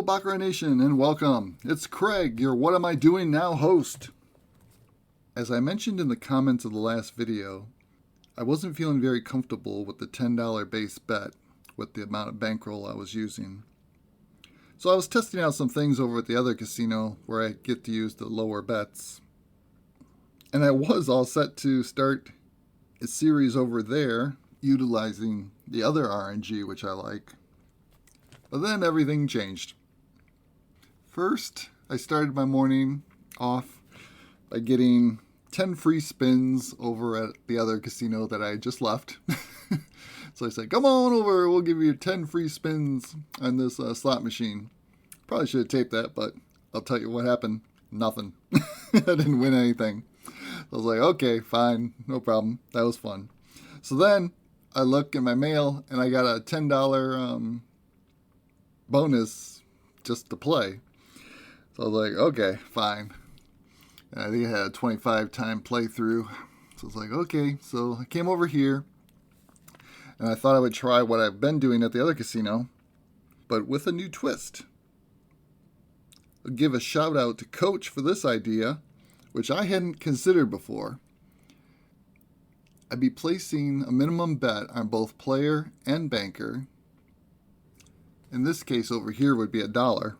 Baccarat Nation, and welcome. It's Craig, your What Am I Doing Now host. As I mentioned in the comments of the last video, I wasn't feeling very comfortable with the $10 base bet with the amount of bankroll I was using. So I was testing out some things over at the other casino where I get to use the lower bets. And I was all set to start a series over there utilizing the other RNG, which I like. But then everything changed. First, I started my morning off by getting 10 free spins over at the other casino that I just left. So I said, come on over, we'll give you 10 free spins on this slot machine. Probably should have taped that, but I'll tell you what happened. Nothing. I didn't win anything. I was like, okay, fine, no problem. That was fun. So then I look in my mail and I got a $10 bonus just to play. So I was like, okay, fine. And I think I had a 25 time playthrough. So I was like, okay. So I came over here and I thought I would try what I've been doing at the other casino, but with a new twist. I'll give a shout out to Coach for this idea, which I hadn't considered before. I'd be placing a minimum bet on both player and banker. In this case over here would be $1.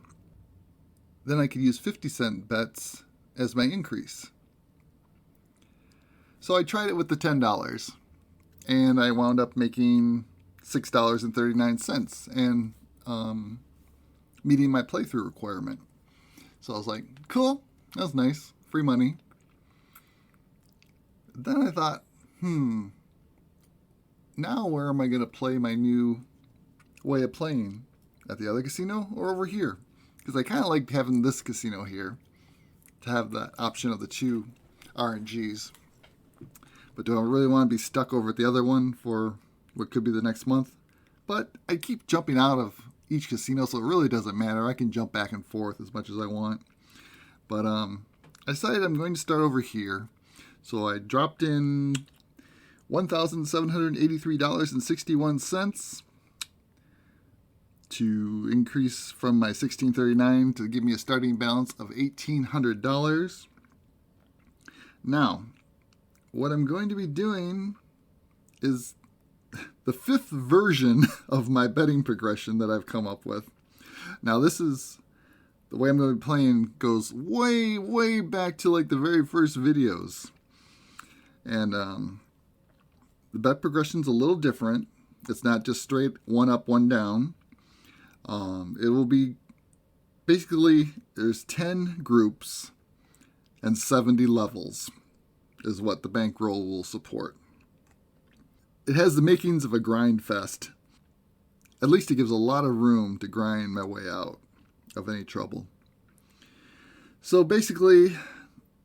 Then I could use 50-cent bets as my increase. So I tried it with the $10 and I wound up making $6.39 and meeting my playthrough requirement. So I was like, cool, that was nice, free money. Then I thought, now where am I going to play my new way of playing? At the other casino or over here? Because I kind of like having this casino here to have that option of the two RNGs. But do I really want to be stuck over at the other one for what could be the next month? But I keep jumping out of each casino, so it really doesn't matter. I can jump back and forth as much as I want. But I decided I'm going to start over here. So I dropped in $1,783.61 to increase from my $1,639 to give me a starting balance of $1,800. Now, what I'm going to be doing is the fifth version of my betting progression that I've come up with. Now, this is the way I'm going to be playing goes way, way back to like the very first videos. And the bet progression's a little different. It's not just straight one up, one down. It will be basically there's 10 groups and 70 levels is what the bankroll will support. It has the makings of a grind fest. At least it gives a lot of room to grind my way out of any trouble. So basically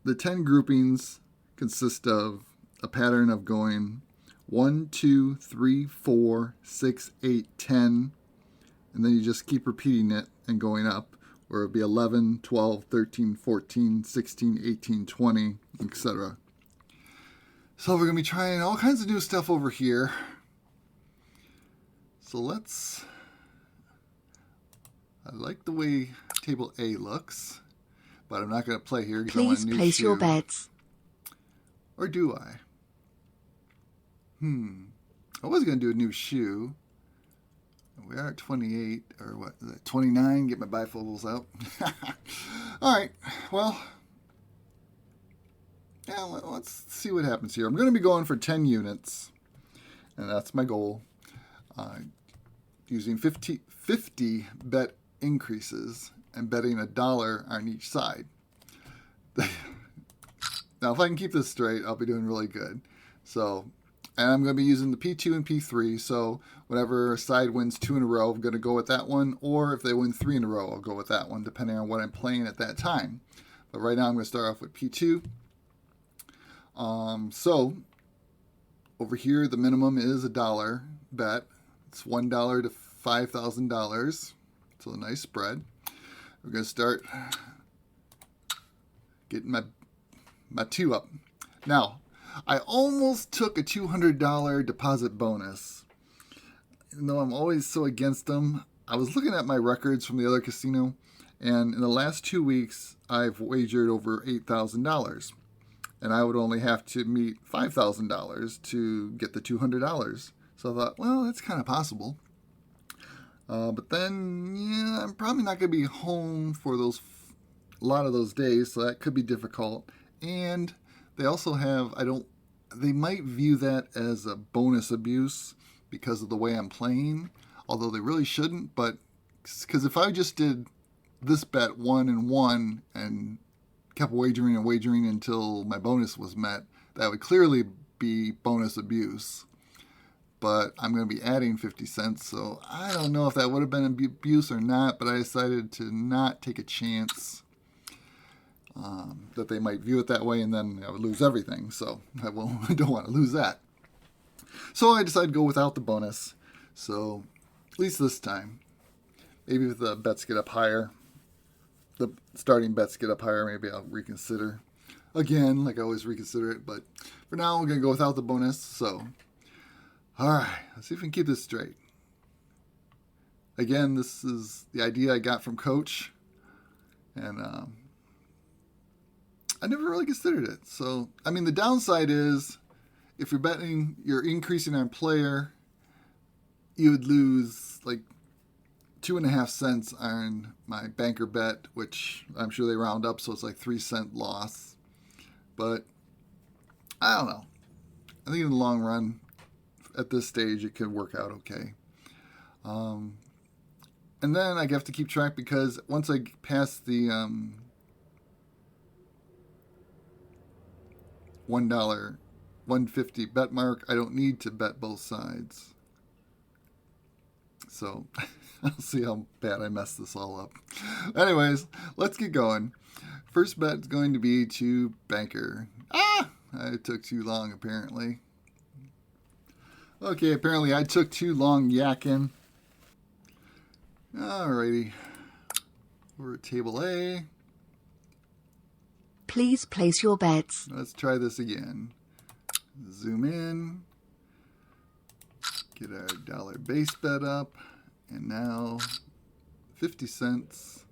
the 10 groupings consist of a pattern of going 1, 2, 3, 4, 6, 8, 10. And then you just keep repeating it and going up, where it would be 11, 12, 13, 14, 16, 18, 20, etc. So we're going to be trying all kinds of new stuff over here. So I like the way table A looks, but I'm not going to play here because I want a new shoe. Please place your bets. Or do I? I was going to do a new shoe. We are at 28, or what, 29, get my bifocals out. All right, well, yeah, let's see what happens here. I'm going to be going for 10 units, and that's my goal, using 50 bet increases and betting $1 on each side. Now, if I can keep this straight, I'll be doing really good. So, and I'm going to be using the P2 and P3, so whenever side wins 2 in a row, I'm going to go with that one, or if they win 3 in a row, I'll go with that one, depending on what I'm playing at that time. But right now I'm going to start off with P2. So, over here, the minimum is $1 bet. It's $1 to $5,000, so a nice spread. We're going to start getting my 2 up. Now, I almost took a $200 deposit bonus. Even though I'm always so against them, I was looking at my records from the other casino, and in the last 2 weeks, I've wagered over $8,000. And I would only have to meet $5,000 to get the $200. So I thought, well, that's kind of possible. But then, yeah, I'm probably not going to be home for a lot of those days, so that could be difficult. And they also have, they might view that as a bonus abuse because of the way I'm playing, although they really shouldn't. But because if I just did this bet 1 and 1 and kept wagering and wagering until my bonus was met, that would clearly be bonus abuse. But I'm going to be adding 50 cents, so I don't know if that would have been abuse or not, but I decided to not take a chance that they might view it that way, and then I would lose everything, so I don't want to lose that. So I decided to go without the bonus, so at least this time. Maybe if the bets get up higher, the starting bets get up higher, maybe I'll reconsider. Again, like I always reconsider it, but for now we're going to go without the bonus, so alright, let's see if we can keep this straight. Again, this is the idea I got from Coach, and I never really considered it. So, I mean, the downside is if you're betting, you're increasing on player, you would lose like 2.5 cents on my banker bet, which I'm sure they round up, so it's like 3-cent loss. But I don't know. I think in the long run, at this stage, it could work out okay. And then I have to keep track because once I pass the $1, $1.50 bet mark, I don't need to bet both sides. So I'll see how bad I mess this all up. Anyways, let's get going. First bet is going to be to banker. I took too long apparently. Okay, apparently I took too long yakking. Alrighty. We're at table A. Please place your bets. Let's try this again. Zoom in. Get our dollar base bet up. And now 50 cents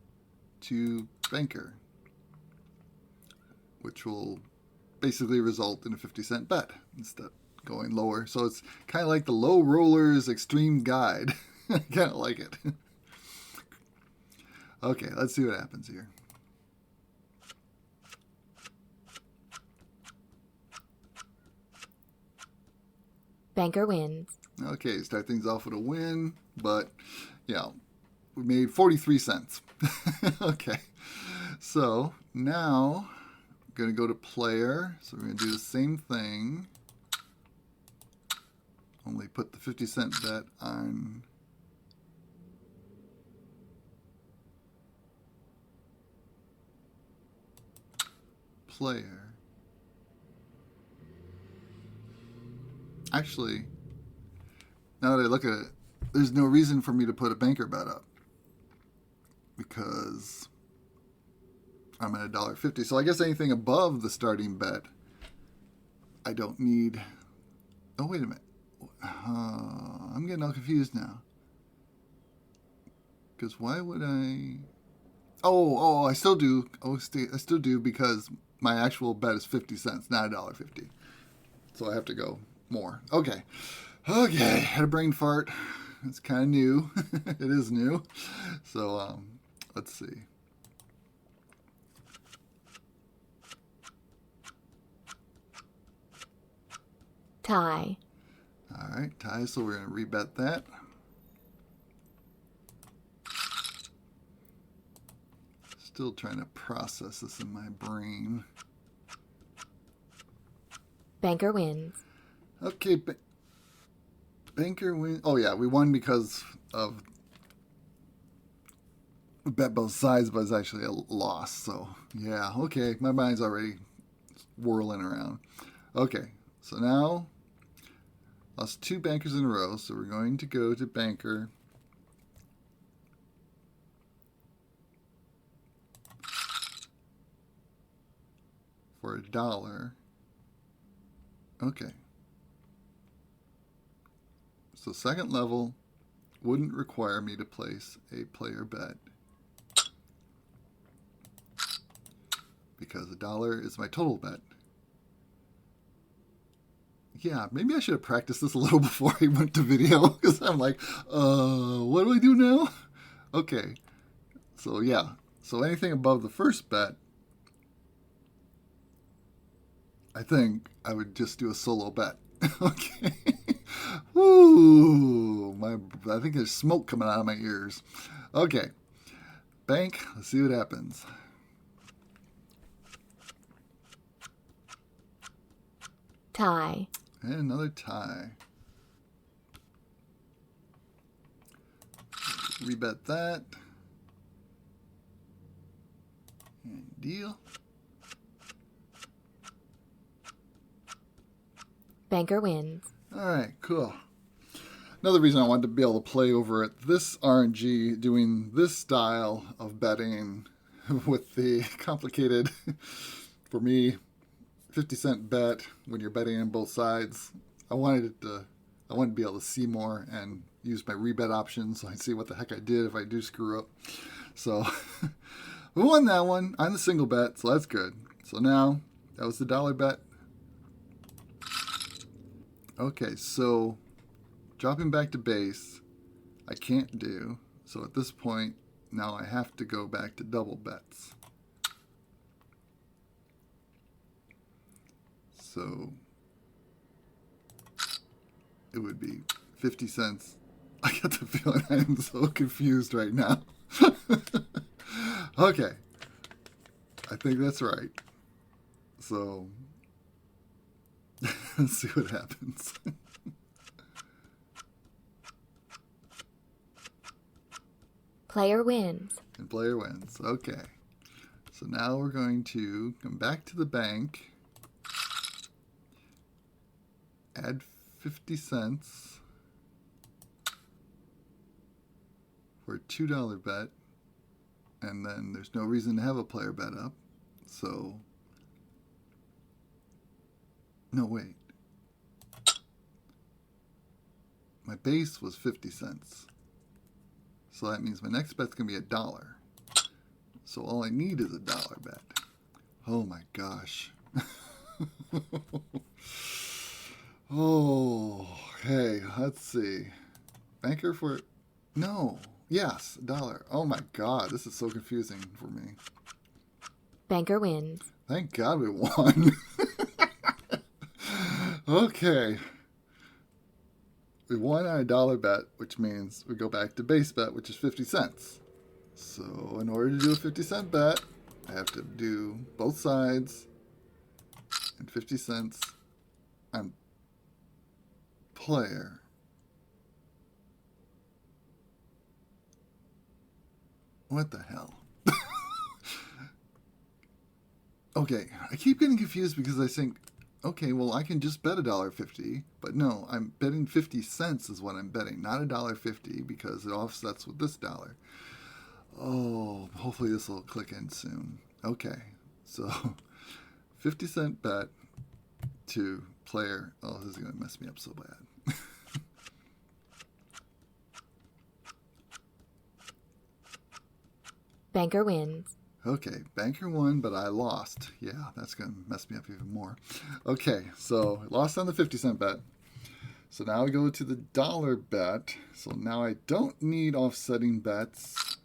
to banker, which will basically result in a 50-cent bet instead of going lower. So it's kind of like the low rollers extreme guide. I kind of like it. Okay, let's see what happens here. Banker wins. Okay, start things off with a win, but yeah, we made 43 cents. Okay, so now I'm going to go to player. So we're going to do the same thing, only put the 50-cent bet on player. Actually, now that I look at it, there's no reason for me to put a banker bet up because I'm at $1.50. So I guess anything above the starting bet, I don't need. Oh, wait a minute. I'm getting all confused now. Because why would I? Oh, I still do. I still do because my actual bet is 50 cents, not $1.50. So I have to go more. Okay, had a brain fart. It's kind of new. It is new. So let's see. Tie. All right, tie. So we're going to rebet that. Still trying to process this in my brain. Banker wins. Okay, banker win. Oh yeah, we won because of we bet both sides, but it's actually a loss. So yeah, okay, my mind's already whirling around. Okay, so now lost 2 bankers in a row. So we're going to go to banker. For $1. Okay. So second level, wouldn't require me to place a player bet because $1 is my total bet. Yeah, maybe I should have practiced this a little before I went to video because I'm like, what do I do now? Okay, so yeah, so anything above the first bet, I think I would just do a solo bet. Okay. Woo! I think there's smoke coming out of my ears. Okay. Bank. Let's see what happens. Tie. And another tie. Rebet that. And deal. Banker wins. All right, cool. Another reason I wanted to be able to play over at this RNG, doing this style of betting with the complicated, for me, 50-cent bet when you're betting on both sides. I wanted to be able to see more and use my rebet options so I see what the heck I did if I do screw up. So we won that one on the single bet, so that's good. So now that was the $1 bet. Okay, so dropping back to base, I can't do. So at this point, now I have to go back to double bets. So it would be 50 cents. I get the feeling I am so confused right now. Okay, I think that's right. So let's see what happens. Player wins. And player wins. Okay. So now we're going to come back to the bank. Add 50 cents for a $2 bet. And then there's no reason to have a player bet up. So, no, wait. My base was 50 cents. So that means my next bet's going to be $1. So all I need is $1 bet. Oh my gosh. Oh, hey, let's see. Banker for, no, yes, $1. Oh my God, this is so confusing for me. Banker wins. Thank God we won. Okay. We won on a $1 bet, which means we go back to base bet, which is 50 cents. So in order to do a 50-cent bet, I have to do both sides and 50 cents on player. What the hell? Okay, I keep getting confused because I think, okay, well, I can just bet $1.50, but no, I'm betting 50 cents is what I'm betting, not $1.50 because it offsets with this $1. Oh, hopefully this will click in soon. Okay, so 50-cent bet to player. Oh, this is going to mess me up so bad. Banker wins. Okay, banker won, but I lost. Yeah, that's going to mess me up even more. Okay, so lost on the 50-cent bet. So now we go to the $1 bet. So now I don't need offsetting bets.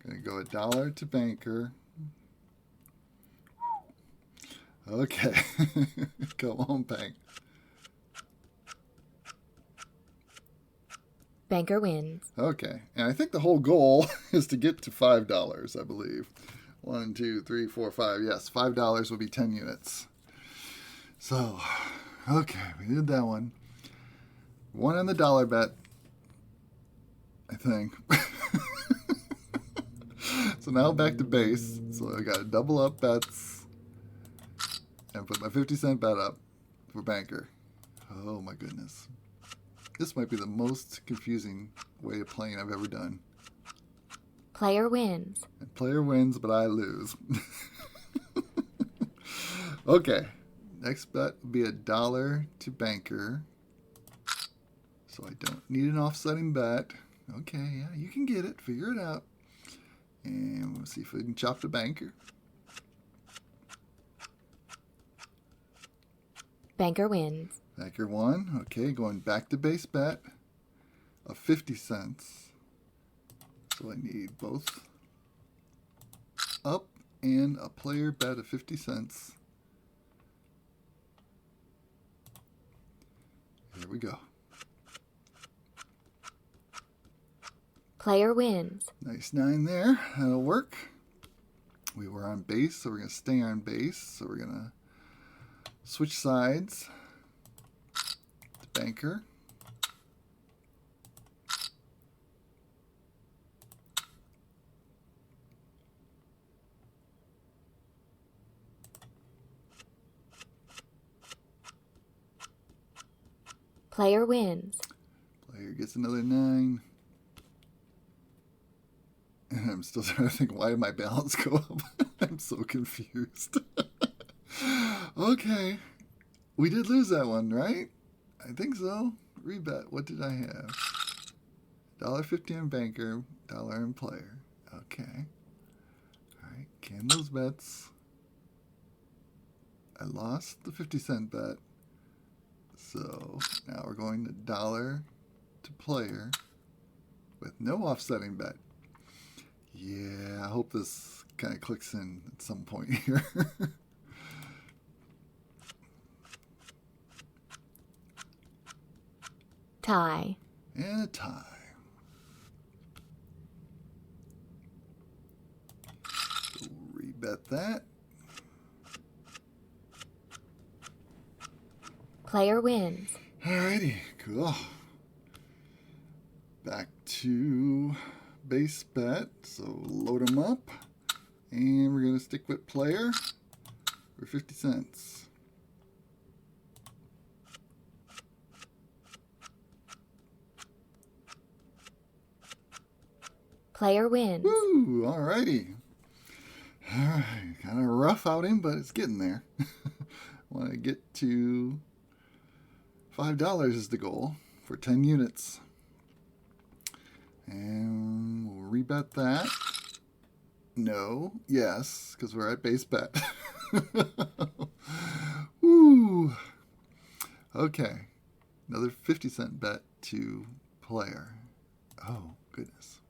Going to go $1 to banker. Okay, go on, bank. Banker wins. Okay, and I think the whole goal is to get to $5, I believe. 1, 2, 3, 4, 5. Yes, $5 will be 10 units. So, okay, we did that one. One on the $1 bet, I think. So now back to base. So I got to double up bets and put my 50-cent bet up for banker. Oh my goodness. This might be the most confusing way of playing I've ever done. Player wins. And player wins, but I lose. Okay. Next bet would be $1 to banker. So I don't need an offsetting bet. Okay, yeah, you can get it. Figure it out. And we'll see if we can chop the banker. Banker wins. Banker won. Okay, going back to base bet of 50 cents. So I need both up and a player bet of 50 cents. Here we go. Player wins. Nice 9 there. That'll work. We were on base, so we're going to stay on base. So we're going to switch sides to banker. Player wins. Player gets another 9. And I'm still trying to think, why did my balance go up? I'm so confused. Okay. We did lose that one, right? I think so. Rebet. What did I have? $1.50 on banker, $1 on player. Okay. All right. Can those bets. I lost the 50-cent bet. So now we're going to $1 to player with no offsetting bet. Yeah, I hope this kind of clicks in at some point here. Tie. And a tie. So rebet that. Player wins. Alrighty, cool. Back to base bet. So load them up. And we're going to stick with player for 50 cents. Player wins. Woo! Alrighty. Alright, kind of a rough outing, but it's getting there. Want to get to $5 is the goal for 10 units. And we'll rebet that. No. Yes, because we're at base bet. Woo! Okay. Another 50-cent bet to player. Oh, goodness.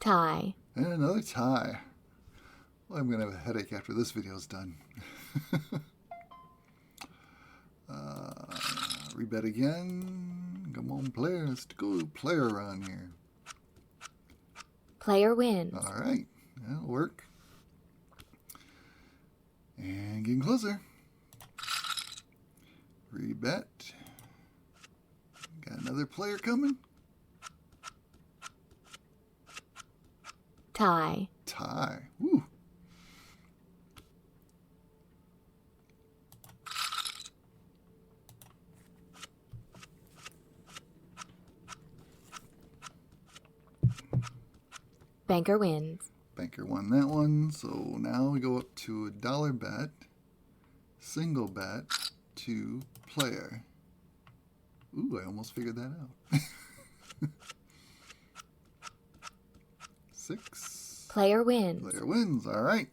Tie. And another tie. Well, I'm going to have a headache after this video's done. Rebet again. Come on, player. Let's go player around here. Player wins. All right. That'll work. And getting closer. Rebet. Got another player coming. Tie. Tie. Woo. Banker wins. Banker won that one. So now we go up to $1 bet. Single bet to player. Ooh, I almost figured that out. 6. Player wins. Player wins. All right.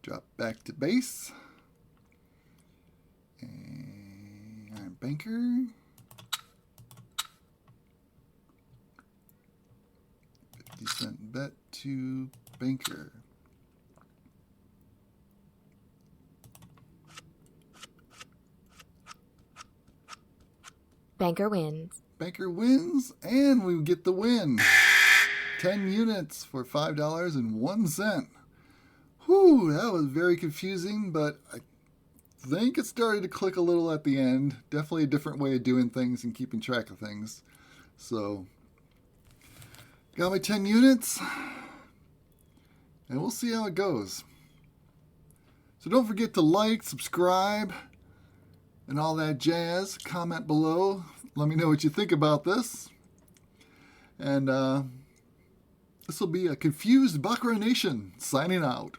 Drop back to base. And banker. 50-cent bet to banker. Banker wins. Banker wins, and we get the win. 10 units for $5.01. Whew, that was very confusing, but I think it started to click a little at the end. Definitely a different way of doing things and keeping track of things. So, got my 10 units, and we'll see how it goes. So don't forget to like, subscribe, and all that jazz. Comment below. Let me know what you think about this. And this will be a confused Baccarat Nation signing out.